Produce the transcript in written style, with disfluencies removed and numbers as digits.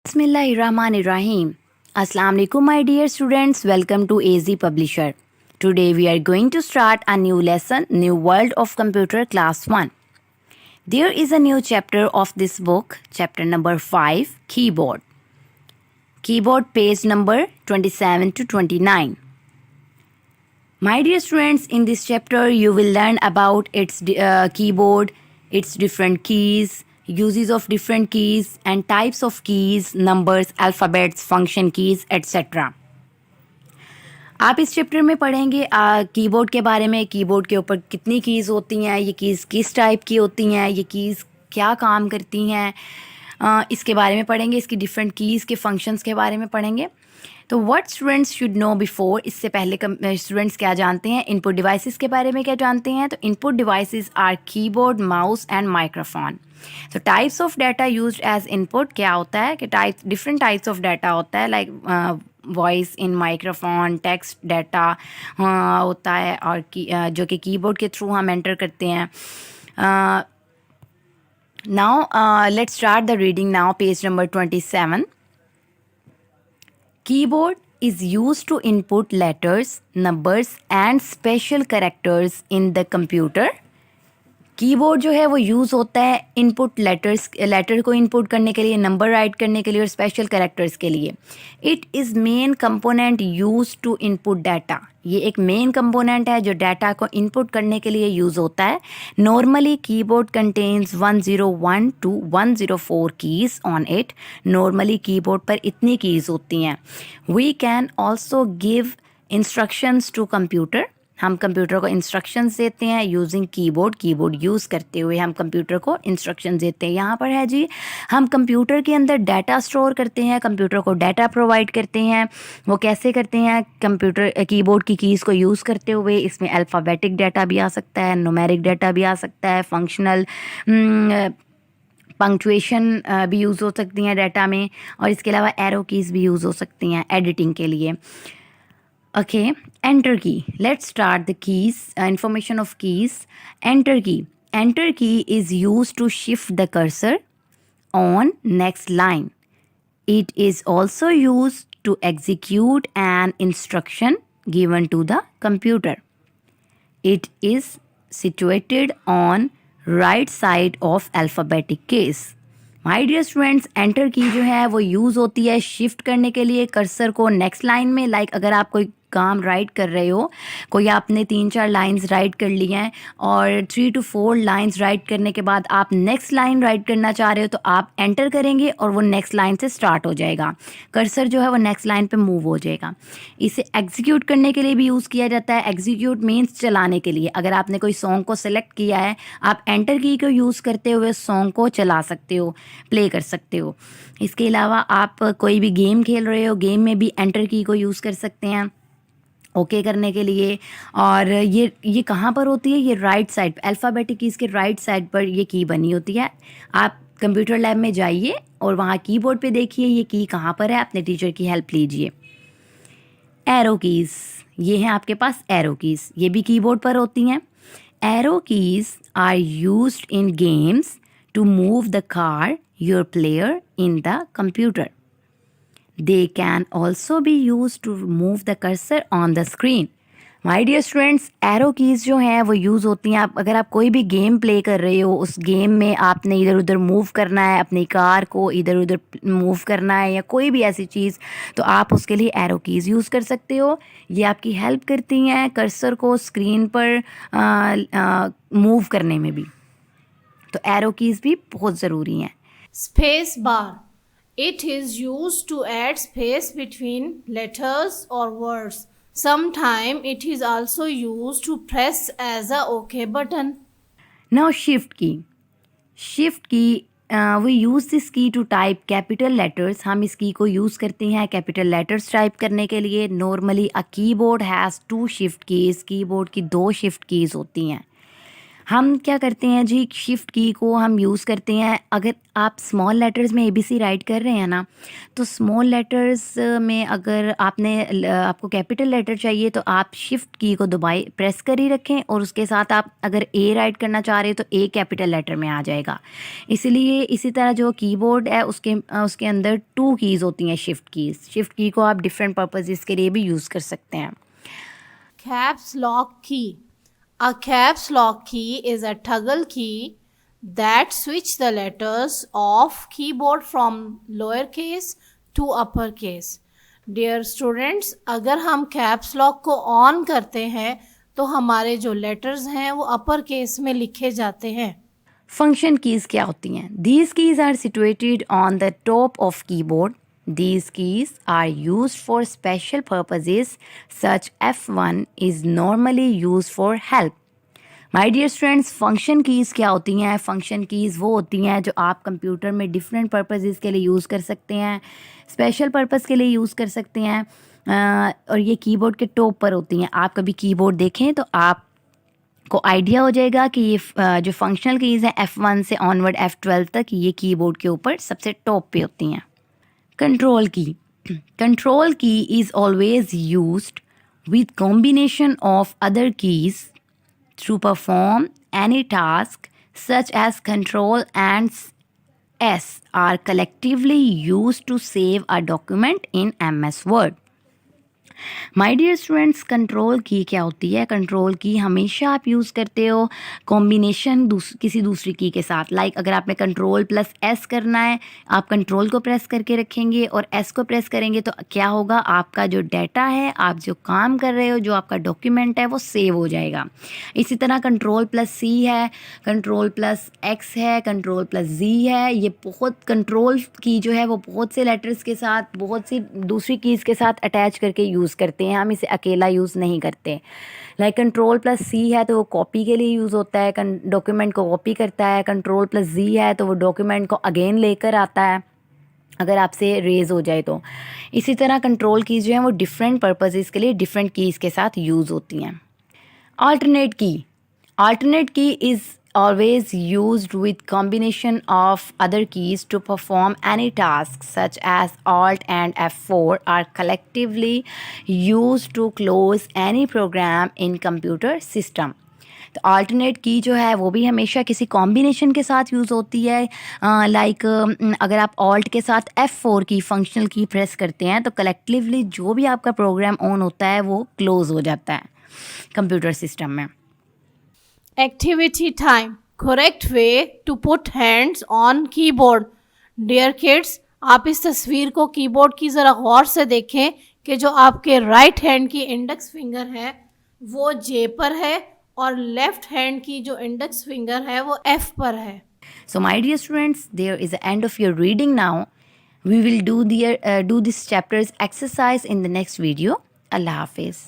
Bismillahirrahmanirrahim. Assalamu alaikum, my dear students. Welcome to AZ Publisher. Today we are going to start a new lesson, New World of Computer, Class 1. There is a new chapter of this book, chapter number 5, Keyboard. Keyboard page number 27 to 29. My dear students, in this chapter you will learn about its keyboard, its different keys, uses of different keys and types of keys, numbers, alphabets, function keys, etc. आप इस chapter में पढ़ेंगे keyboard के बारे में, keyboard के ऊपर कितनी कीज़ होती हैं, ये कीज़ किस टाइप की होती हैं, ये कीज़ क्या काम करती हैं, इसके बारे में पढ़ेंगे, इसकी डिफरेंट कीज़ के फंक्शंस के बारे में पढ़ेंगे. तो what students should know before, इससे पहले स्टूडेंट्स क्या जानते हैं, इनपुट डिवाइसेस के बारे में क्या जानते हैं. तो input devices are keyboard, mouse and microphone. तो types of data used as input क्या होता है कि डिफरेंट टाइप्स ऑफ डाटा होता है, like voice in microphone, text data होता है, और जो कि कीबोर्ड के थ्रू हम एंटर करते हैं. Now let's start the reading. Now page number 27. Keyboard is used to input letters, numbers and special characters in the computer. Keyboard जो है वो यूज़ होता है इनपुट लेटर को इनपुट करने के लिए, नंबर राइट करने के लिए और स्पेशल कैरेक्टर्स के लिए. It is main component use to input data. ये एक मेन कंपोनेंट है जो डाटा को इनपुट करने के लिए यूज़ होता है. Normally keyboard contains 101 to 104 keys on it. Normally keyboard पर इतनी कीज़ होती हैं. We can also give instructions to computer. हम कंप्यूटर को इंस्ट्रक्शंस देते हैं यूजिंग कीबोर्ड यूज़ करते हुए हम कंप्यूटर को इंस्ट्रक्शंस देते हैं. यहाँ पर है जी, हम कंप्यूटर के अंदर डाटा स्टोर करते हैं, कंप्यूटर को डाटा प्रोवाइड करते हैं. वो कैसे करते हैं? कंप्यूटर कीबोर्ड की कीज़ को यूज़ करते हुए. इसमें अल्फ़ाबेटिक डाटा भी आ सकता है, न्यूमेरिक डाटा भी आ सकता है, फंक्शनल पंक्चुएशन भी यूज़ हो सकती हैं डाटा में, और इसके अलावा एरो कीज़ भी यूज़ हो सकती हैं एडिटिंग के लिए. Okay, enter key. Let's start the keys, information of keys. Enter key. Enter key is used to shift the cursor on next line. It is also used to execute an instruction given to the computer. It is situated on right side of alphabetic case. My dear students, enter key जो है वो use होती है shift करने के लिए cursor को next line में. लाइक अगर आप कोई काम राइट कर रहे हो, कोई आपने 3-4 लाइंस राइट कर ली हैं और 3 to 4 लाइंस राइट करने के बाद आप नेक्स्ट लाइन राइट करना चाह रहे हो, तो आप एंटर करेंगे और वो नेक्स्ट लाइन से स्टार्ट हो जाएगा. कर्सर जो है वो नेक्स्ट लाइन पे मूव हो जाएगा. इसे एग्जीक्यूट करने के लिए भी यूज़ किया जाता है. एग्जीक्यूट मीन्स चलाने के लिए. अगर आपने कोई सॉन्ग को सेलेक्ट किया है, आप एंटर की को यूज़ करते हुए सॉन्ग को चला सकते हो, प्ले कर सकते हो. इसके अलावा आप कोई भी गेम खेल रहे हो, गेम में भी एंटर की को यूज़ कर सकते हैं ओके करने के लिए. और ये कहाँ पर होती है? ये राइट साइड, अल्फ़ाबेटिक कीज़ के राइट साइड पर ये की बनी होती है. आप कंप्यूटर लैब में जाइए और वहाँ कीबोर्ड पे देखिए ये की कहाँ पर है, अपने टीचर की हेल्प लीजिए. एरो कीज़, ये हैं आपके पास एरो कीज़, ये भी कीबोर्ड पर होती हैं. Arrow keys are used in games to move the car your player in the computer. They can also be used to move the cursor on the screen. My dear students, arrow keys जो हैं वो use होती हैं. अगर आप कोई भी game play कर रहे हो, उस गेम में आपने इधर उधर मूव करना है, अपनी कार को इधर उधर मूव करना है या कोई भी ऐसी चीज़, तो आप उसके लिए एरो कीज़ यूज़ कर सकते हो. ये आपकी हेल्प करती हैं कर्सर को स्क्रीन पर मूव करने में भी. तो एरो कीज़ भी बहुत ज़रूरी हैं. Space bar. It is used to add space between letters or words. Sometimes it is also used to press as a OK button. Now shift key. Shift key, we use this key to type capital letters. हम इस की को use करते हैं capital letters type करने के लिए. Normally a keyboard has 2 shift keys. Keyboard की 2 शिफ्ट कीज़ होती हैं. हम क्या करते हैं जी, शिफ्ट की को हम यूज़ करते हैं अगर आप स्मॉल लेटर्स में एबीसी राइट कर रहे हैं ना, तो स्मॉल लेटर्स में अगर आपको कैपिटल लेटर चाहिए तो आप शिफ्ट की को दबाए प्रेस कर ही रखें, और उसके साथ आप अगर ए राइट करना चाह रहे हो तो ए कैपिटल लेटर में आ जाएगा। इसलिए इसी तरह जो कीबोर्ड है उसके अंदर 2 कीज़ होती हैं, शिफ्ट कीज़। शिफ्ट की को आप डिफरेंट पर्पसेस के लिए भी यूज़ कर सकते हैं। Caps lock key. A caps lock key is a toggle key that switch the letters of keyboard from lowercase to uppercase. Dear students, अगर हम caps lock को on करते हैं तो हमारे जो letters हैं वो upper case में लिखे जाते हैं। फंक्शन कीज़ क्या होती हैं? These keys are situated on the top of keyboard. These keys are used for special purposes such F1 is normally used for help. My dear students, function keys क्या होती हैं? फंक्शन कीज़ वो होती हैं जो आप कंप्यूटर में different purposes के लिए यूज़ कर सकते हैं, स्पेशल पर्पस के लिए यूज़ कर सकते हैं, और ये कीबोर्ड के टॉप पर होती हैं। आप कभी कीबोर्ड देखें तो आप को आइडिया हो जाएगा कि ये जो फंक्शनल कीज़ हैं F1 से ऑनवर्ड F12 तक, ये कीबोर्ड के ऊपर सबसे टॉप पे होती हैं। कंट्रोल की। कंट्रोल की is always used with combination of other keys to perform any task, such as Control and S are collectively used to save a document in MS Word. My dear students, control key क्या होती है? Control की हमेशा आप use करते हो combination किसी दूसरी की के साथ। लाइक अगर आपने कंट्रोल प्लस एस करना है, आप कंट्रोल को प्रेस करके रखेंगे और एस को प्रेस करेंगे तो क्या होगा, आपका जो डाटा है, आप जो काम कर रहे हो, जो आपका डॉक्यूमेंट है वो सेव हो जाएगा। इसी तरह कंट्रोल प्लस सी है, कंट्रोल प्लस एक्स है, कंट्रोल प्लस जी है। ये बहुत कंट्रोल की जो है वो बहुत से लेटर्स के साथ, बहुत सी दूसरी कीज़ के साथ अटैच करके यूज़ करते हैं, हम इसे अकेला यूज़ नहीं करते। लाइक कंट्रोल प्लस सी है तो वो कॉपी के लिए यूज़ होता है, डॉक्यूमेंट को कॉपी करता है। कंट्रोल प्लस जी है तो वो डॉक्यूमेंट को अगेन लेकर आता है अगर आपसे रेज हो जाए तो। इसी तरह कंट्रोल कीज़ जो हैं वो डिफरेंट पर्पसेस के लिए डिफरेंट कीज़ के साथ यूज़ होती हैं। alternate key is always used with combination of other keys to perform any task, such as Alt and F4 are collectively used to close any program in computer system. तो alternate की जो है वो भी हमेशा किसी कॉम्बिनेशन के साथ यूज़ होती है। लाइक अगर आप ऑल्ट के साथ F4 की फंक्शनल की प्रेस करते हैं तो कलेक्टिवली जो भी आपका प्रोग्राम ऑन होता है वो क्लोज हो जाता है कंप्यूटर सिस्टम में। Activity time. Correct way to put hands on keyboard. Dear kids, आप इस तस्वीर को कीबोर्ड की ज़रा गौर से देखें कि जो आपके राइट हैंड की इंडेक्स फिंगर है वो जे पर है और लेफ्ट हैंड की जो इंडेक्स फिंगर है वो एफ पर है। So my dear students, there is the end of your reading now. We will do this chapter's exercise in the next video. Allah Hafiz.